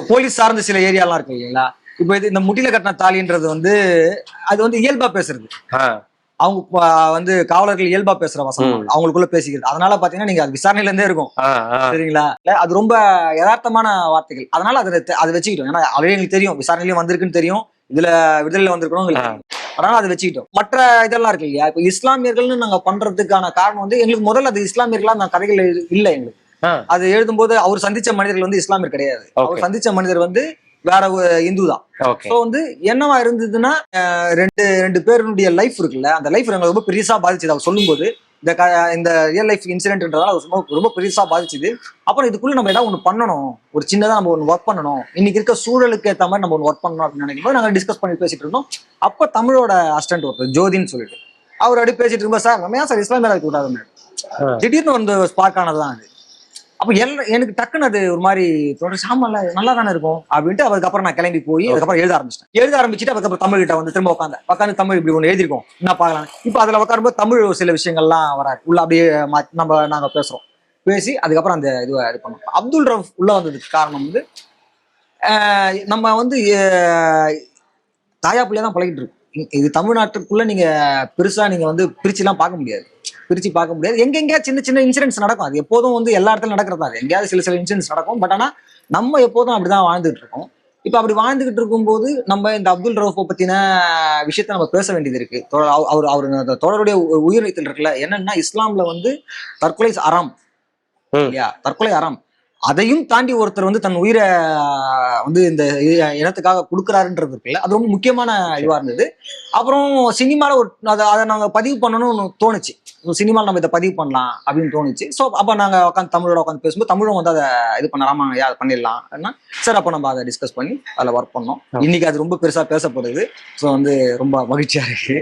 Police சார்ந்த சில ஏரியாலாம் இருக்கு இல்லைங்களா? இப்ப இது இந்த முட்டில கட்டின தாலின்றது வந்து அது வந்து இயல்பா பேசுறது. அவங்க வந்து காவலர்கள் இயல்பா பேசுற வசனம் அவங்களுக்குள்ள பேசிக்கிறது. அதனால பாத்தீங்கன்னா நீங்க அது விசாரணையில இருந்தே இருக்கும். சரிங்களா? அது ரொம்ப யதார்த்தமான வார்த்தைகள். அதனால அதை வச்சுக்கிட்டோம். ஏன்னா ஆல்ரெடி எங்களுக்கு தெரியும், விசாரணையிலயும் வந்திருக்குன்னு தெரியும், இதுல விடுதலையில வந்திருக்கணும். அதனால அதை வச்சுக்கிட்டோம். மற்ற இதெல்லாம் இருக்கு இல்லையா? இப்ப இஸ்லாமியர்கள்னு நாங்க பண்றதுக்கான காரணம் வந்து எங்களுக்கு முதல்ல அது இஸ்லாமியர்களா அந்த கதைகள் இல்ல எங்களுக்கு. அது எழுதும்போது அவர் சந்திச்ச மனிதர்கள் வந்து இஸ்லாமியர் கிடையாது. அவர் சந்திச்ச மனிதர் வந்து வேற ஒரு இந்து தான். சோ வந்து என்னவா இருந்ததுன்னா ரெண்டு பேருடைய லைஃப் இருக்குல்ல, அந்த லைஃப் எங்களுக்கு ரொம்ப பெருசா பாதிச்சது. அவர் சொல்லும்போது இந்த ரியல் லைஃப் இன்சிடென்ட்ன்றதால ரொம்ப பெருசா பாதிச்சுது. அப்புறம் இதுக்குள்ள நம்ம ஏதாவது ஒண்ணு பண்ணணும், ஒரு சின்னதா நம்ம ஒண்ணு ஒர்க் பண்ணணும், இன்னைக்கு இருக்க சூழலுக்கு ஏற்ற மாதிரி நம்ம ஒண்ணு ஒர்க் பண்ணணும் அப்படின்னு நினைக்கும் போது நாங்க டிஸ்கஸ் பண்ணி பேசிட்டு இருந்தோம். அப்ப தமிழோட அசிஸ்டன்ட் ஒருத்தர் ஜோதின்னு சொல்லிட்டு அவர் அப்படி பேசிட்டு இருக்கும்போது, சார் நம்ம ஏன் சார் இஸ்லாமியர் கூடாதுன்னு திடீர்னு வந்து ஸ்பார்க் ஆனதுதான் அது. அப்ப எனக்கு டக்குன்னு அது ஒரு மாதிரி சாமான்ல நல்லா தானே இருக்கும் அப்படின்ட்டு அதுக்கப்புறம் நான் கிளம்பி போய் அதுக்கப்புறம் எழுத ஆரம்பிச்சுட்டு அதுக்கப்புறம் தமிழ் கிட்ட வந்து திரும்ப உட்காந்து தமிழ் இப்படி ஒண்ணு எழுதிருக்கோம் என்ன பார்க்கலாம். இப்ப அதுல உட்காரும்போது தமிழ் சில விஷயங்கள்லாம் வராது, உள்ள அப்படியே நாங்க பேசுறோம். பேசி அதுக்கப்புறம் அந்த இது பண்ணோம். அப்துல் ரவுஃப் உள்ள வந்ததுக்கு காரணம் வந்து நம்ம வந்து தாயா பிள்ளையா தான் பழகிட்டு இருக்கோம். இது தமிழ்நாட்டுக்குள்ள நீங்க பெருசா நீங்க வந்து பிரிச்சு பார்க்க முடியாது. எங்கெங்கயா சின்ன சின்ன இன்சிடென்ட்ஸ் நடக்கும். அது எப்போதும் வந்து எல்லா இடத்துலயும் நடக்கிறதா, எங்கேயாவது சில இன்சிடென்ட்ஸ் நடக்கும். பட் ஆனா நம்ம எப்போதும் அப்படிதான் வாழ்ந்துட்டு இருக்கோம். இப்ப அப்படி வாழ்ந்துகிட்டு இருக்கும்போது நம்ம இந்த அப்துல் ரவுஃபை பத்தின விஷயத்த நம்ம பேச வேண்டியது இருக்கு. அவர் தொடருடைய உயிரிழத்தல் இருக்குல்ல, என்னன்னா இஸ்லாம்ல வந்து தற்கொலை அறாம் இல்லையா? தற்கொலை அறாம். அதையும் தாண்டி ஒருத்தர் வந்து தன் உயிரை வந்து இந்த இனத்துக்காக கொடுக்குறாருன்றது இருக்குல்ல, அது ரொம்ப முக்கியமான இதுவா இருந்தது. அப்புறம் சினிமால அதை நாங்க பதிவு பண்ணணும்னு தோணுச்சு. சினிமாவில் நம்ம இதை பதிவு பண்ணலாம் அப்படின்னு தோணுச்சு. ஸோ அப்போ நாங்கள் உட்காந்து தமிழோட உட்காந்து பேசும்போது தமிழும் வந்து அதை இது பண்ணலாமா, அதை பண்ணிடலாம் அப்படின்னா சார் அப்போ நம்ம அதை டிஸ்கஸ் பண்ணி அதில் ஒர்க் பண்ணோம். இன்னைக்கு அது ரொம்ப பெருசாக பேசப்படுது. ஸோ வந்து ரொம்ப மகிழ்ச்சியா இருக்கு.